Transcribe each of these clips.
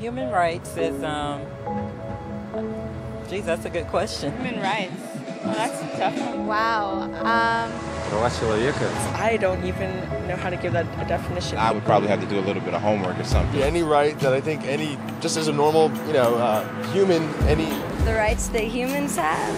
Human rights is, geez, that's a good question. Human rights. Well, that's a tough one. Wow. Права человека. I don't even know how to give that a definition. I would probably have to do a little bit of homework or something. Any right that I think just as a normal, human, any... The rights that humans have?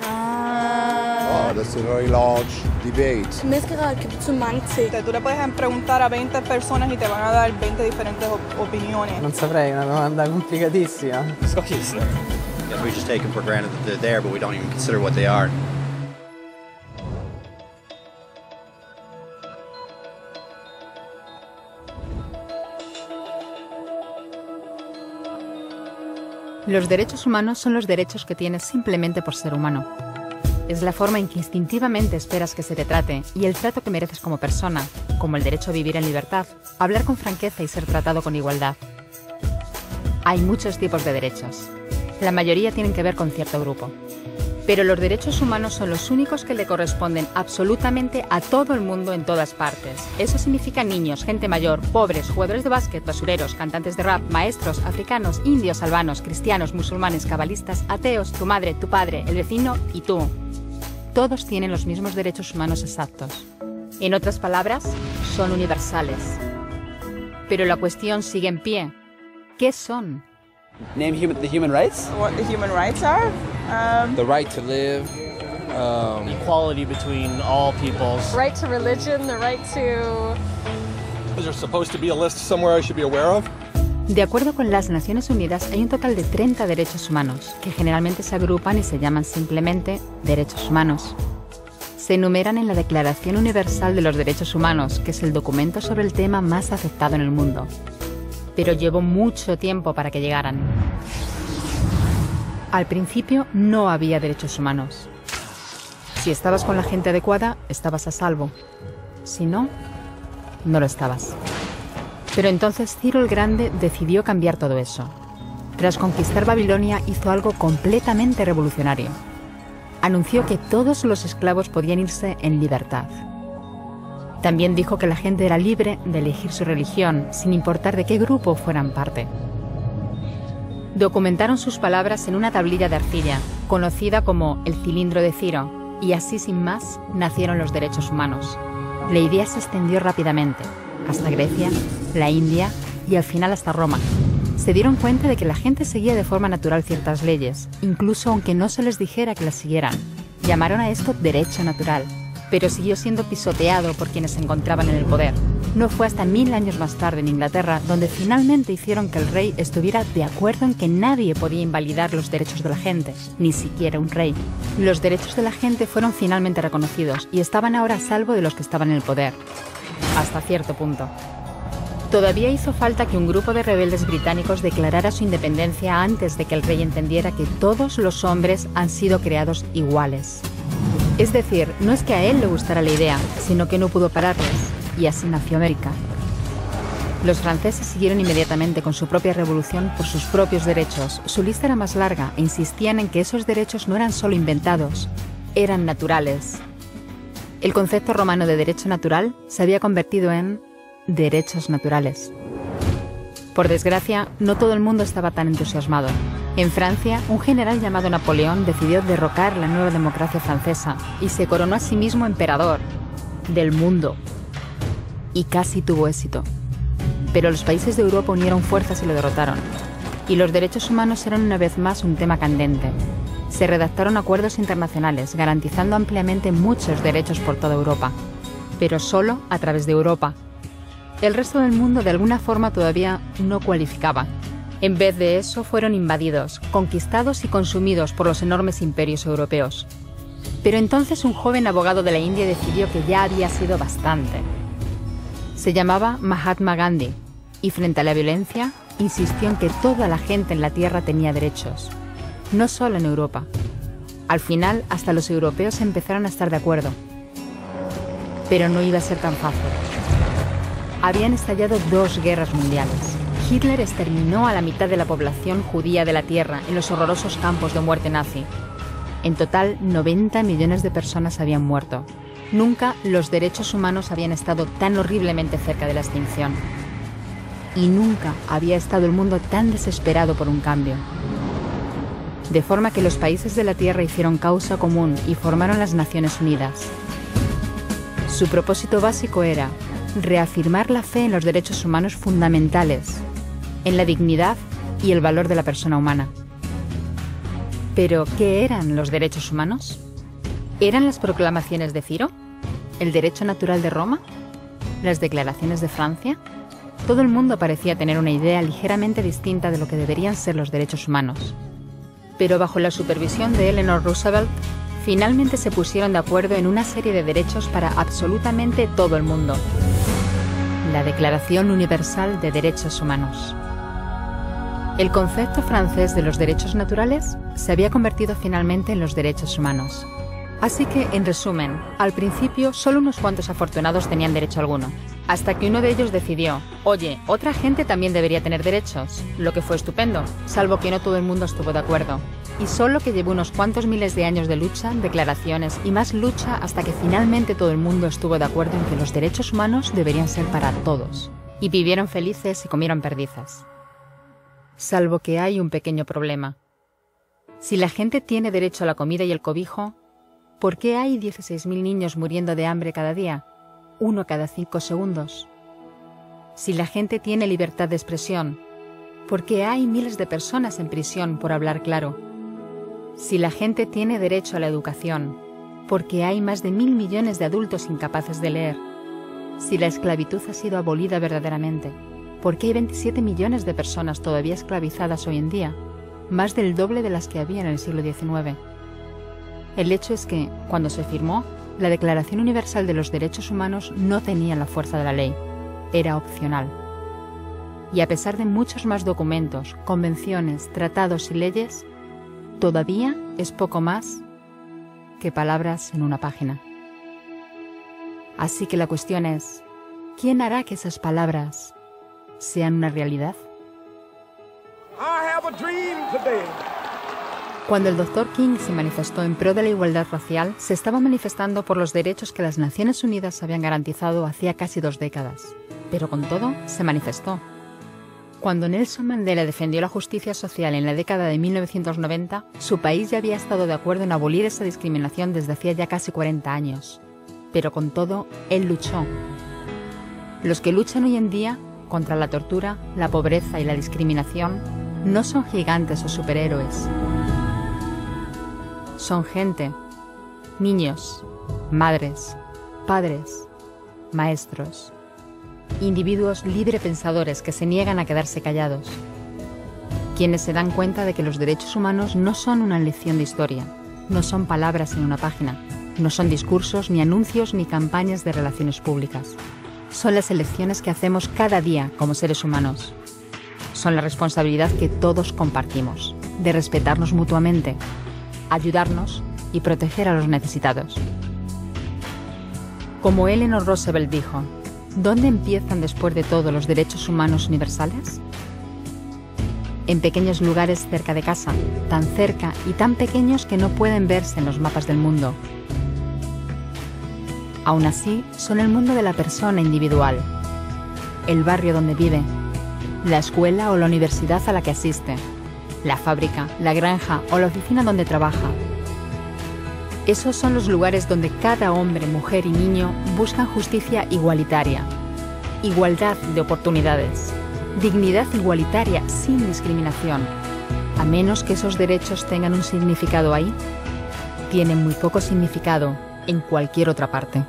Oh, that's a very large debate. Menneskerettigheder kan betyde mange ting. Tú le puedes preguntar a 20 personas y te van a dar 20 diferentes opiniones. Non saprei, una domanda complicatissima. Guess we just take them for granted that they're there, but we don't even consider what they are. Los derechos humanos son los derechos que tienes simplemente por ser humano. Es la forma en que instintivamente esperas que se te trate y el trato que mereces como persona, como el derecho a vivir en libertad, hablar con franqueza y ser tratado con igualdad. Hay muchos tipos de derechos. La mayoría tienen que ver con cierto grupo. Pero los derechos humanos son los únicos que le corresponden absolutamente a todo el mundo en todas partes. Eso significa niños, gente mayor, pobres, jugadores de básquet, basureros, cantantes de rap, maestros, africanos, indios, albanos, cristianos, musulmanes, cabalistas, ateos, tu madre, tu padre, el vecino y tú. Todos tienen los mismos derechos humanos exactos. En otras palabras, son universales. Pero la cuestión sigue en pie. ¿Qué son? Name the human rights? What the human rights are? The right to live. Equality between all peoples. Right to religion, the right to... Is there supposed to be a list somewhere I should be aware of? De acuerdo con las Naciones Unidas, hay un total de 30 derechos humanos, que generalmente se agrupan y se llaman simplemente derechos humanos. Se enumeran en la Declaración Universal de los Derechos Humanos, que es el documento sobre el tema más aceptado en el mundo. Pero llevó mucho tiempo para que llegaran. Al principio no había derechos humanos. Si estabas con la gente adecuada, estabas a salvo. Si no, no lo estabas. Pero entonces Ciro el Grande decidió cambiar todo eso. Tras conquistar Babilonia, hizo algo completamente revolucionario. Anunció que todos los esclavos podían irse en libertad. También dijo que la gente era libre de elegir su religión, sin importar de qué grupo fueran parte. Documentaron sus palabras en una tablilla de arcilla, conocida como el cilindro de Ciro, y así sin más nacieron los derechos humanos. La idea se extendió rápidamente, hasta Grecia, la India y al final hasta Roma. Se dieron cuenta de que la gente seguía de forma natural ciertas leyes, incluso aunque no se les dijera que las siguieran. Llamaron a esto derecho natural, pero siguió siendo pisoteado por quienes se encontraban en el poder. No fue hasta 1000 años más tarde en Inglaterra donde finalmente hicieron que el rey estuviera de acuerdo en que nadie podía invalidar los derechos de la gente, ni siquiera un rey. Los derechos de la gente fueron finalmente reconocidos y estaban ahora a salvo de los que estaban en el poder. Hasta cierto punto. Todavía hizo falta que un grupo de rebeldes británicos declarara su independencia antes de que el rey entendiera que todos los hombres han sido creados iguales. Es decir, no es que a él le gustara la idea, sino que no pudo pararles, y así nació América. Los franceses siguieron inmediatamente con su propia revolución por sus propios derechos. Su lista era más larga e insistían en que esos derechos no eran solo inventados, eran naturales. El concepto romano de derecho natural se había convertido en derechos naturales. Por desgracia, no todo el mundo estaba tan entusiasmado. En Francia, un general llamado Napoleón decidió derrocar la nueva democracia francesa y se coronó a sí mismo emperador del mundo. Y casi tuvo éxito. Pero los países de Europa unieron fuerzas y lo derrotaron. Y los derechos humanos eran una vez más un tema candente. Se redactaron acuerdos internacionales garantizando ampliamente muchos derechos por toda Europa, pero solo a través de Europa. El resto del mundo de alguna forma todavía no cualificaba. En vez de eso fueron invadidos, conquistados y consumidos por los enormes imperios europeos. Pero entonces un joven abogado de la India decidió que ya había sido bastante. Se llamaba Mahatma Gandhi y frente a la violencia insistió en que toda la gente en la tierra tenía derechos, no solo en Europa. Al final, hasta los europeos empezaron a estar de acuerdo. Pero no iba a ser tan fácil. Habían estallado 2 guerras mundiales. Hitler exterminó a la mitad de la población judía de la Tierra en los horrorosos campos de muerte nazi. En total, 90 millones de personas habían muerto. Nunca los derechos humanos habían estado tan horriblemente cerca de la extinción. y nunca había estado el mundo tan desesperado por un cambio. De forma que los países de la Tierra hicieron causa común y formaron las Naciones Unidas. Su propósito básico era reafirmar la fe en los derechos humanos fundamentales, en la dignidad y el valor de la persona humana. ¿Pero qué eran los derechos humanos? ¿Eran las proclamaciones de Ciro? ¿El derecho natural de Roma? ¿Las declaraciones de Francia? Todo el mundo parecía tener una idea ligeramente distinta de lo que deberían ser los derechos humanos. Pero bajo la supervisión de Eleanor Roosevelt, finalmente se pusieron de acuerdo en una serie de derechos para absolutamente todo el mundo. La Declaración Universal de Derechos Humanos. El concepto francés de los derechos naturales se había convertido finalmente en los derechos humanos. Así que, en resumen, al principio solo unos cuantos afortunados tenían derecho alguno, hasta que uno de ellos decidió, oye, otra gente también debería tener derechos, lo que fue estupendo, salvo que no todo el mundo estuvo de acuerdo. Y solo que llevó unos cuantos miles de años de lucha, declaraciones y más lucha hasta que finalmente todo el mundo estuvo de acuerdo en que los derechos humanos deberían ser para todos. Y vivieron felices y comieron perdices. Salvo que hay un pequeño problema. Si la gente tiene derecho a la comida y el cobijo, ¿por qué hay 16.000 niños muriendo de hambre cada día? 1 cada 5 segundos. Si la gente tiene libertad de expresión, ¿por qué hay miles de personas en prisión por hablar claro? Si la gente tiene derecho a la educación, ¿por qué hay más de 1.000 millones de adultos incapaces de leer? Si la esclavitud ha sido abolida verdaderamente, ¿por qué hay 27 millones de personas todavía esclavizadas hoy en día? Más del doble de las que había en el siglo XIX. El hecho es que, cuando se firmó, la Declaración Universal de los Derechos Humanos no tenía la fuerza de la ley. Era opcional. Y a pesar de muchos más documentos, convenciones, tratados y leyes, todavía es poco más que palabras en una página. Así que la cuestión es, ¿quién hará que esas palabras sean una realidad? Cuando el Dr. King se manifestó en pro de la igualdad racial, se estaba manifestando por los derechos que las Naciones Unidas habían garantizado hacía casi 2 décadas. Pero con todo, se manifestó. Cuando Nelson Mandela defendió la justicia social en la década de 1990, su país ya había estado de acuerdo en abolir esa discriminación desde hacía ya casi 40 años. Pero con todo, él luchó. Los que luchan hoy en día contra la tortura, la pobreza y la discriminación no son gigantes o superhéroes. Son gente, niños, madres, padres, maestros, individuos librepensadores que se niegan a quedarse callados, quienes se dan cuenta de que los derechos humanos no son una lección de historia, no son palabras en una página, no son discursos, ni anuncios, ni campañas de relaciones públicas. Son las elecciones que hacemos cada día como seres humanos. Son la responsabilidad que todos compartimos, de respetarnos mutuamente, ayudarnos y proteger a los necesitados. Como Eleanor Roosevelt dijo, ¿dónde empiezan después de todo los derechos humanos universales? En pequeños lugares cerca de casa, tan cerca y tan pequeños que no pueden verse en los mapas del mundo. Aún así, son el mundo de la persona individual, el barrio donde vive, la escuela o la universidad a la que asiste, la fábrica, la granja o la oficina donde trabaja. Esos son los lugares donde cada hombre, mujer y niño buscan justicia igualitaria, igualdad de oportunidades, dignidad igualitaria sin discriminación. A menos que esos derechos tengan un significado ahí, tienen muy poco significado en cualquier otra parte.